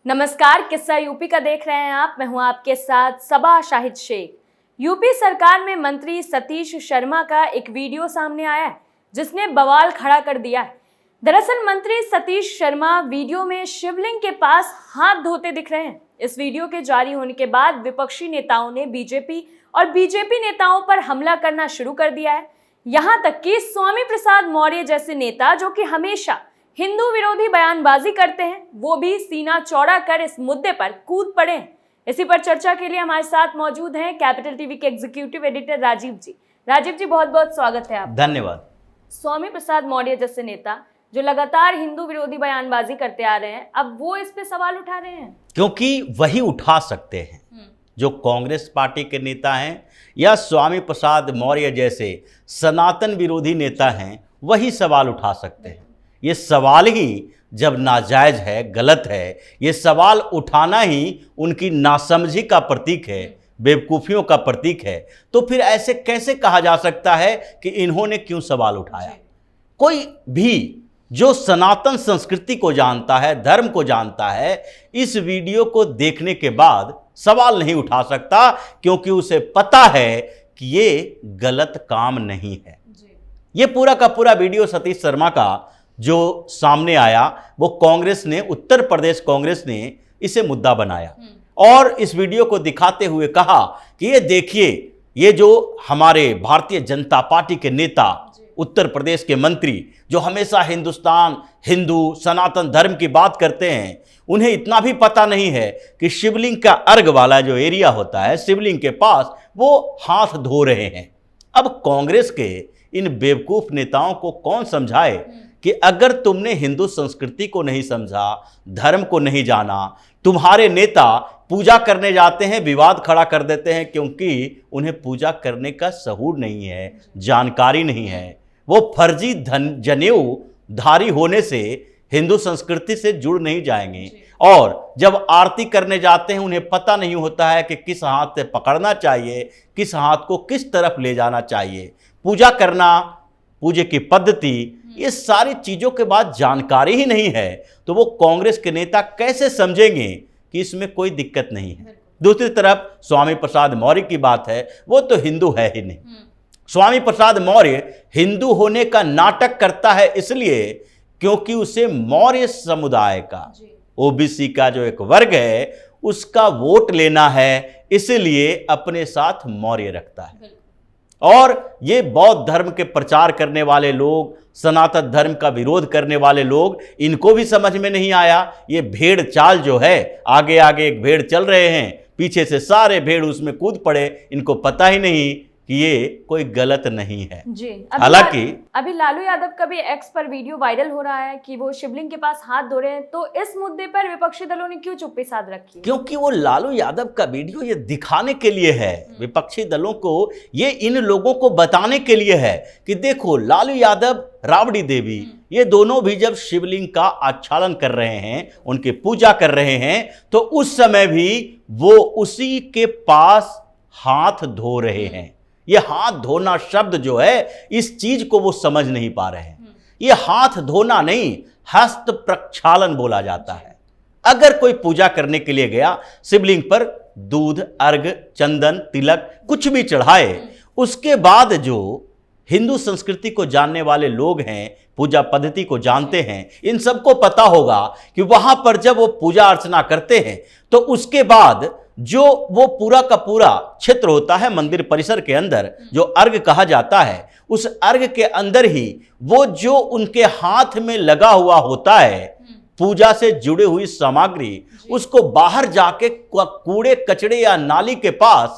नमस्कार, किस्सा यूपी का देख रहे हैं आप। मैं हूं आपके साथ सबा शाहिद शेख। यूपी सरकार में मंत्री सतीश शर्मा का एक वीडियो सामने आया है जिसने बवाल खड़ा कर दिया है। दरअसल मंत्री सतीश शर्मा वीडियो में शिवलिंग के पास हाथ धोते दिख रहे हैं। इस वीडियो के जारी होने के बाद विपक्षी नेताओं ने बीजेपी नेताओं पर हमला करना शुरू कर दिया है। यहाँ तक कि स्वामी प्रसाद मौर्य जैसे नेता, जो कि हमेशा हिंदू विरोधी बयानबाजी करते हैं, वो भी सीना चौड़ा कर इस मुद्दे पर कूद पड़े हैं। इसी पर चर्चा के लिए हमारे साथ मौजूद हैं कैपिटल टीवी के एग्जीक्यूटिव एडिटर राजीव जी। राजीव जी, बहुत बहुत स्वागत है आप। धन्यवाद। स्वामी प्रसाद मौर्य जैसे नेता जो लगातार हिंदू विरोधी बयानबाजी करते आ रहे हैं, अब वो इस पे सवाल उठा रहे हैं, क्योंकि वही उठा सकते हैं जो कांग्रेस पार्टी के नेता हैं या स्वामी प्रसाद मौर्य जैसे सनातन विरोधी नेता हैं, वही सवाल उठा सकते हैं। ये सवाल ही जब नाजायज है, गलत है, ये सवाल उठाना ही उनकी नासमझी का प्रतीक है, बेवकूफ़ियों का प्रतीक है। तो फिर ऐसे कैसे कहा जा सकता है कि इन्होंने क्यों सवाल उठाया? कोई भी जो सनातन संस्कृति को जानता है, धर्म को जानता है, इस वीडियो को देखने के बाद सवाल नहीं उठा सकता, क्योंकि उसे पता है कि ये गलत काम नहीं है। ये पूरा का पूरा वीडियो सतीश शर्मा का जो सामने आया, वो कांग्रेस ने, उत्तर प्रदेश कांग्रेस ने इसे मुद्दा बनाया और इस वीडियो को दिखाते हुए कहा कि ये देखिए, ये जो हमारे भारतीय जनता पार्टी के नेता, उत्तर प्रदेश के मंत्री, जो हमेशा हिंदुस्तान, हिंदू, सनातन धर्म की बात करते हैं, उन्हें इतना भी पता नहीं है कि शिवलिंग का अर्घ वाला जो एरिया होता है, शिवलिंग के पास वो हाथ धो रहे हैं। अब कांग्रेस के इन बेवकूफ़ नेताओं को कौन समझाए कि अगर तुमने हिंदू संस्कृति को नहीं समझा, धर्म को नहीं जाना, तुम्हारे नेता पूजा करने जाते हैं, विवाद खड़ा कर देते हैं, क्योंकि उन्हें पूजा करने का शऊर नहीं है, जानकारी नहीं है। वो फर्जी जनेऊ धारी होने से हिंदू संस्कृति से जुड़ नहीं जाएंगे। और जब आरती करने जाते हैं, उन्हें पता नहीं होता है कि किस हाथ से पकड़ना चाहिए, किस हाथ को किस तरफ ले जाना चाहिए। पूजा करना, पूजे की पद्धति, ये सारी चीज़ों के बाद जानकारी ही नहीं है, तो वो कांग्रेस के नेता कैसे समझेंगे कि इसमें कोई दिक्कत नहीं है। दूसरी तरफ स्वामी प्रसाद मौर्य की बात है, वो तो हिंदू है ही नहीं। स्वामी प्रसाद मौर्य हिंदू होने का नाटक करता है इसलिए क्योंकि उसे मौर्य समुदाय का, ओबीसी का जो एक वर्ग है, उसका वोट लेना है, इसलिए अपने साथ मौर्य रखता है। और ये बौद्ध धर्म के प्रचार करने वाले लोग, सनातन धर्म का विरोध करने वाले लोग, इनको भी समझ में नहीं आया। ये भेड़ चाल जो है, आगे आगे एक भेड़ चल रहे हैं, पीछे से सारे भेड़ उसमें कूद पड़े, इनको पता ही नहीं कि ये कोई गलत नहीं है जी। हालांकि अभी लालू यादव का भी एक्स पर वीडियो वायरल हो रहा है कि वो शिवलिंग के पास हाथ धो रहे हैं, तो इस मुद्दे पर विपक्षी दलों ने क्यों चुप्पी साध रखी है? क्योंकि वो लालू यादव का वीडियो ये दिखाने के लिए है, विपक्षी दलों को, ये इन लोगों को बताने के लिए है कि देखो, लालू यादव, राबड़ी देवी, ये दोनों भी जब शिवलिंग का आच्छादन कर रहे हैं, उनकी पूजा कर रहे हैं, तो उस समय भी वो उसी के पास हाथ धो रहे हैं। ये हाथ धोना शब्द जो है, इस चीज को वो समझ नहीं पा रहे हैं। ये हाथ धोना नहीं, हस्त प्रक्षालन बोला जाता है। अगर कोई पूजा करने के लिए गया, शिवलिंग पर दूध, अर्घ, चंदन, तिलक कुछ भी चढ़ाए, उसके बाद जो हिंदू संस्कृति को जानने वाले लोग हैं, पूजा पद्धति को जानते हैं, इन सबको पता होगा कि वहां पर जब वो पूजा अर्चना करते हैं, तो उसके बाद जो वो पूरा का पूरा क्षेत्र होता है मंदिर परिसर के अंदर, जो अर्घ कहा जाता है, उस अर्घ के अंदर ही वो जो उनके हाथ में लगा हुआ होता है, पूजा से जुड़ी हुई सामग्री, उसको बाहर जाके कूड़े कचड़े या नाली के पास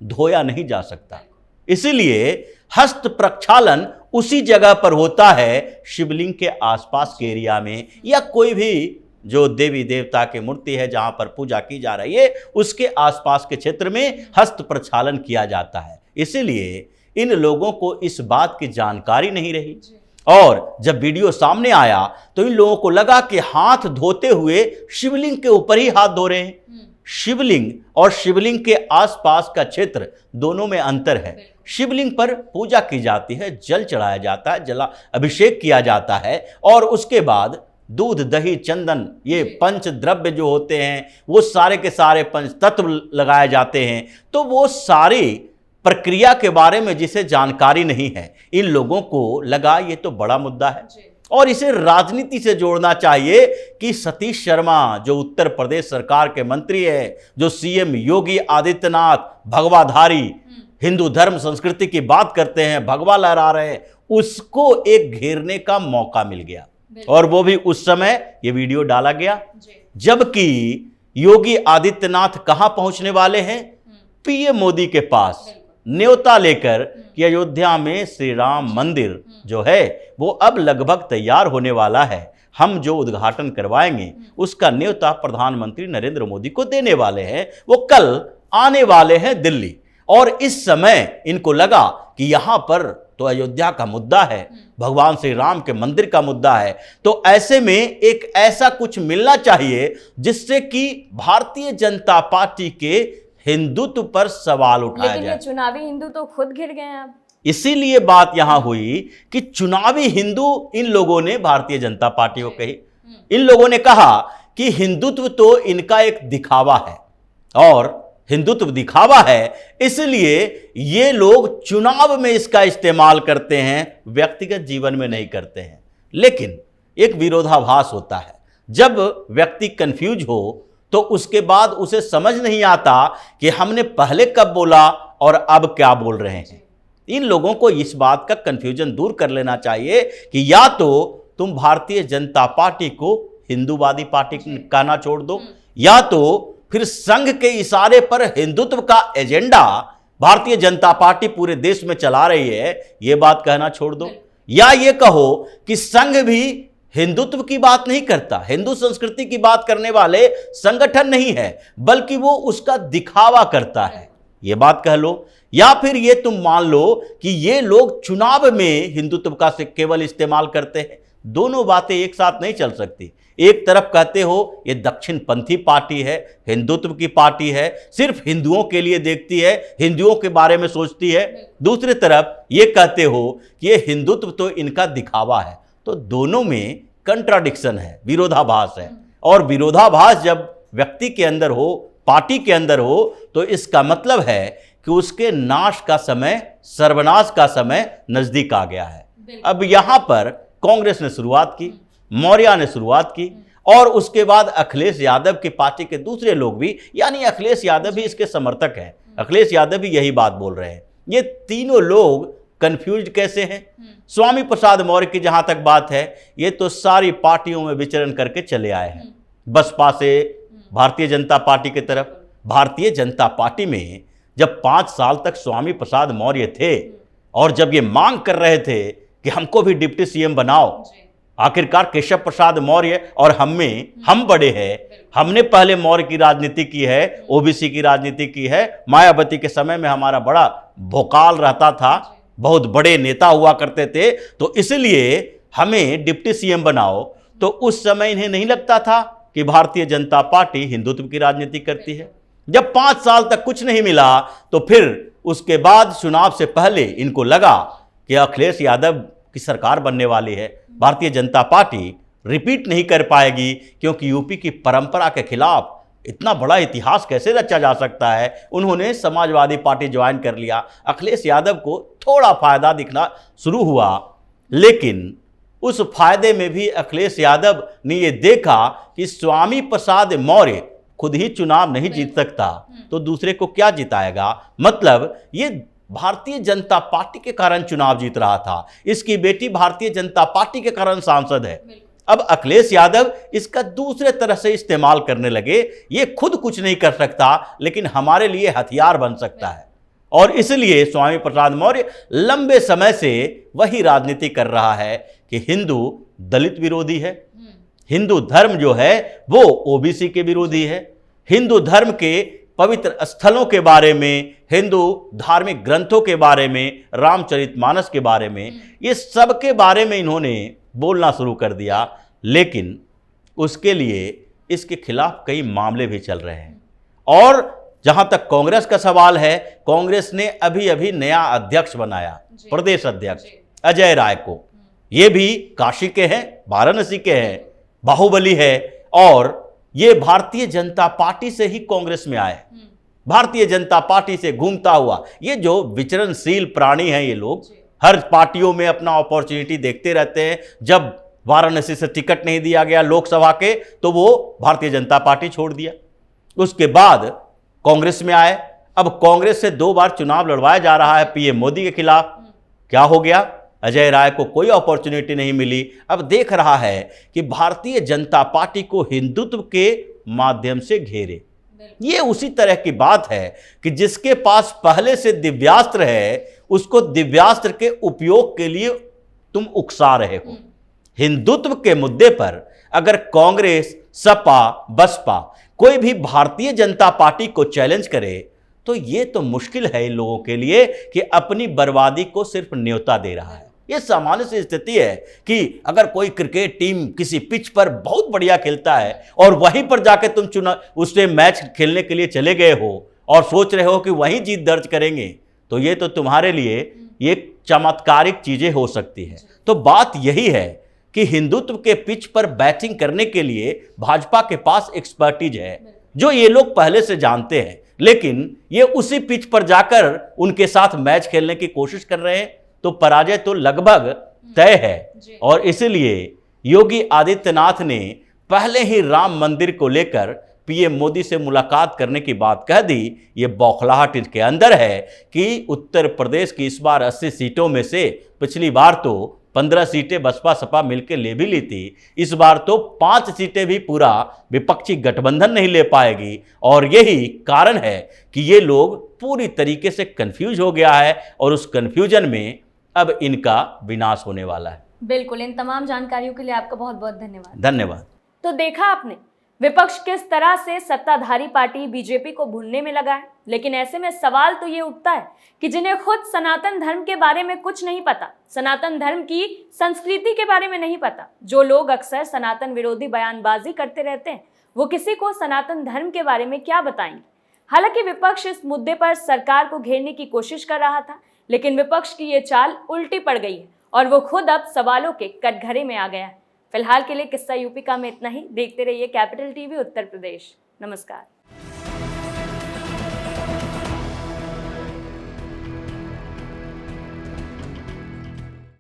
धोया नहीं जा सकता। इसीलिए हस्त प्रक्षालन उसी जगह पर होता है, शिवलिंग के आसपास के एरिया में, या कोई भी जो देवी देवता की मूर्ति है जहां पर पूजा की जा रही है, उसके आसपास के क्षेत्र में हस्त प्रक्षालन किया जाता है। इसीलिए इन लोगों को इस बात की जानकारी नहीं रही, और जब वीडियो सामने आया तो इन लोगों को लगा कि हाथ धोते हुए शिवलिंग के ऊपर ही हाथ धो रहे हैं। शिवलिंग और शिवलिंग के आसपास का क्षेत्र, दोनों में अंतर है। शिवलिंग पर पूजा की जाती है, जल चढ़ाया जाता है, जला अभिषेक किया जाता है, और उसके बाद दूध दही चंदन ये पंच द्रव्य जो होते हैं वो सारे के सारे पंच तत्व लगाए जाते हैं, तो वो सारी प्रक्रिया के बारे में जिसे जानकारी नहीं है, इन लोगों को लगा ये तो बड़ा मुद्दा है और इसे राजनीति से जोड़ना चाहिए कि सतीश शर्मा जो उत्तर प्रदेश सरकार के मंत्री है, जो सीएम योगी आदित्यनाथ भगवाधारी हिंदू धर्म संस्कृति की बात करते हैं, भगवा लहरा रहे हैं, उसको एक घेरने का मौका मिल गया। और वो भी उस समय ये वीडियो डाला गया जबकि योगी आदित्यनाथ कहां पहुंचने वाले हैं, पीएम मोदी के पास न्योता लेकर कि अयोध्या में श्री राम मंदिर जो है वो अब लगभग तैयार होने वाला है, हम जो उद्घाटन करवाएंगे उसका न्योता प्रधानमंत्री नरेंद्र मोदी को देने वाले हैं, वो कल आने वाले हैं दिल्ली। और इस समय इनको लगा कि यहां पर तो अयोध्या का मुद्दा है, भगवान श्री राम के मंदिर का मुद्दा है, तो ऐसे में एक ऐसा कुछ मिलना चाहिए जिससे कि भारतीय जनता पार्टी के हिंदुत्व पर सवाल उठाया लेकिन जाए। ये चुनावी हिंदू तो खुद घिर गए हैं अब। इसीलिए बात यहां हुई कि चुनावी हिंदू इन लोगों ने भारतीय जनता पार्टी को कही, इन लोगों ने कहा कि हिंदुत्व तो इनका एक दिखावा है और हिंदुत्व दिखावा है, इसलिए ये लोग चुनाव में इसका इस्तेमाल करते हैं, व्यक्तिगत जीवन में नहीं करते हैं। लेकिन एक विरोधाभास होता है, जब व्यक्ति कंफ्यूज हो तो उसके बाद उसे समझ नहीं आता कि हमने पहले कब बोला और अब क्या बोल रहे हैं। इन लोगों को इस बात का कंफ्यूजन दूर कर लेना चाहिए कि या तो तुम भारतीय जनता पार्टी को हिंदूवादी पार्टी कहना छोड़ दो, या तो फिर संघ के इशारे पर हिंदुत्व का एजेंडा भारतीय जनता पार्टी पूरे देश में चला रही है, यह बात कहना छोड़ दो, या ये कहो कि संघ भी हिंदुत्व की बात नहीं करता, हिंदू संस्कृति की बात करने वाले संगठन नहीं है, बल्कि वो उसका दिखावा करता है, ये बात कह लो। या फिर ये तुम मान लो कि ये लोग चुनाव में हिंदुत्व का केवल इस्तेमाल करते हैं। दोनों बातें एक साथ नहीं चल सकती। एक तरफ कहते हो ये दक्षिणपंथी पार्टी है, हिंदुत्व की पार्टी है, सिर्फ हिंदुओं के लिए देखती है, हिंदुओं के बारे में सोचती है, दूसरी तरफ ये कहते हो कि ये हिंदुत्व तो इनका दिखावा है। तो दोनों में कंट्राडिक्शन है, विरोधाभास है, और विरोधाभास जब व्यक्ति के अंदर हो, पार्टी के अंदर हो, तो इसका मतलब है कि उसके नाश का समय, सर्वनाश का समय नजदीक आ गया है। अब यहां पर कांग्रेस ने शुरुआत की, मौर्य ने शुरुआत की, और उसके बाद अखिलेश यादव की पार्टी के दूसरे लोग भी, यानी अखिलेश यादव भी इसके समर्थक हैं, अखिलेश यादव भी यही बात बोल रहे हैं। ये तीनों लोग कंफ्यूज कैसे हैं? स्वामी प्रसाद मौर्य की जहां तक बात है, ये तो सारी पार्टियों में विचरण करके चले आए हैं, बसपा से भारतीय जनता पार्टी की तरफ। भारतीय जनता पार्टी में जब 5 साल तक स्वामी प्रसाद मौर्य थे और जब ये मांग कर रहे थे कि हमको भी डिप्टी सीएम बनाओ, आखिरकार केशव प्रसाद मौर्य और हम बड़े हैं, हमने पहले मौर्य की राजनीति की है, ओबीसी की राजनीति की है, मायावती के समय में हमारा बड़ा भोकाल रहता था, बहुत बड़े नेता हुआ करते थे, तो इसलिए हमें डिप्टी सीएम बनाओ। तो उस समय इन्हें नहीं लगता था कि भारतीय जनता पार्टी हिंदुत्व की राजनीति करती है। जब 5 साल तक कुछ नहीं मिला, तो फिर उसके बाद चुनाव से पहले इनको लगा कि अखिलेश यादव की सरकार बनने वाली है, भारतीय जनता पार्टी रिपीट नहीं कर पाएगी, क्योंकि यूपी की परंपरा के खिलाफ इतना बड़ा इतिहास कैसे रचा जा सकता है। उन्होंने समाजवादी पार्टी ज्वाइन कर लिया, अखिलेश यादव को थोड़ा फायदा दिखना शुरू हुआ, लेकिन उस फायदे में भी अखिलेश यादव ने ये देखा कि स्वामी प्रसाद मौर्य खुद ही चुनाव नहीं जीत सकता, तो दूसरे को क्या जिताएगा। मतलब ये भारतीय जनता पार्टी के कारण चुनाव जीत रहा था, इसकी बेटी भारतीय जनता पार्टी के कारण सांसद है। अब अखिलेश यादव इसका दूसरे तरह से इस्तेमाल करने लगे, ये खुद कुछ नहीं कर सकता, लेकिन हमारे लिए हथियार बन सकता है। और इसलिए स्वामी प्रसाद मौर्य लंबे समय से वही राजनीति कर रहा है कि हिंदू दलित विरोधी है, हिंदू धर्म जो है वो ओबीसी के विरोधी है, हिंदू धर्म के पवित्र स्थलों के बारे में, हिंदू धार्मिक ग्रंथों के बारे में, रामचरितमानस के बारे में, ये सब के बारे में इन्होंने बोलना शुरू कर दिया। लेकिन उसके लिए इसके खिलाफ कई मामले भी चल रहे हैं। और जहां तक कांग्रेस का सवाल है, कांग्रेस ने अभी अभी नया अध्यक्ष बनाया, प्रदेश अध्यक्ष अजय राय को। ये भी काशी के हैं, वाराणसी के हैं, बाहुबली है, और ये भारतीय जनता पार्टी से ही कांग्रेस में आए, भारतीय जनता पार्टी से घूमता हुआ। ये जो विचरणशील प्राणी हैं, ये लोग हर पार्टियों में अपना अपॉर्चुनिटी देखते रहते हैं। जब वाराणसी से टिकट नहीं दिया गया लोकसभा के, तो वो भारतीय जनता पार्टी छोड़ दिया। उसके बाद कांग्रेस में आए। अब कांग्रेस से 2 बार चुनाव लड़वाया जा रहा है पीएम मोदी के खिलाफ। क्या हो गया? अजय राय को कोई अपॉर्चुनिटी नहीं मिली। अब देख रहा है कि भारतीय जनता पार्टी को हिंदुत्व के माध्यम से घेरे। ये उसी तरह की बात है कि जिसके पास पहले से दिव्यास्त्र है, उसको दिव्यास्त्र के उपयोग के लिए तुम उकसा रहे हो। हिंदुत्व के मुद्दे पर अगर कांग्रेस, सपा, बसपा कोई भी भारतीय जनता पार्टी को चैलेंज करे, तो ये तो मुश्किल है इन लोगों के लिए कि अपनी बर्बादी को सिर्फ न्योता दे रहा है। ये सामान्य सी स्थिति है कि अगर कोई क्रिकेट टीम किसी पिच पर बहुत बढ़िया खेलता है और वहीं पर जाके तुम उससे मैच खेलने के लिए चले गए हो और सोच रहे हो कि वहीं जीत दर्ज करेंगे, तो ये तो तुम्हारे लिए ये चमत्कारिक चीजें हो सकती है। तो बात यही है कि हिंदुत्व के पिच पर बैटिंग करने के लिए भाजपा के पास एक्सपर्टीज है, जो ये लोग पहले से जानते हैं, लेकिन ये उसी पिच पर जाकर उनके साथ मैच खेलने की कोशिश कर रहे हैं, तो पराजय तो लगभग तय है। और इसलिए योगी आदित्यनाथ ने पहले ही राम मंदिर को लेकर पीएम मोदी से मुलाकात करने की बात कह दी। ये बौखलाहट इनके अंदर है कि उत्तर प्रदेश की इस बार 80 सीटों में से पिछली बार तो 15 सीटें बसपा सपा मिलकर ले भी ली थी, इस बार तो 5 सीटें भी पूरा विपक्षी गठबंधन नहीं ले पाएगी। और यही कारण है कि ये लोग पूरी तरीके से कंफ्यूज हो गया है और उस कंफ्यूजन में अब इनका विनाश होने वाला है। बिल्कुल, इन तमाम जानकारियों के लिए आपका बहुत बहुत धन्यवाद। धन्यवाद। तो देखा आपने विपक्ष किस तरह से सत्ताधारी पार्टी बीजेपी को भूलने में लगा है। लेकिन ऐसे में सवाल तो ये उठता है कि जिन्हें खुद सनातन धर्म के बारे में कुछ नहीं पता, सनातन धर्म की संस्कृति के बारे में नहीं पता, जो लोग अक्सर सनातन विरोधी बयानबाजी करते रहते हैं, वो किसी को सनातन धर्म के बारे में क्या बताएंगे। हालांकि विपक्ष इस मुद्दे पर सरकार को घेरने की कोशिश कर रहा था, लेकिन विपक्ष की ये चाल उल्टी पड़ गई है और वो खुद अब सवालों के कटघरे में आ गया है। फिलहाल के लिए किस्सा यूपी का में इतना ही। देखते रहिए कैपिटल टीवी उत्तर प्रदेश। नमस्कार।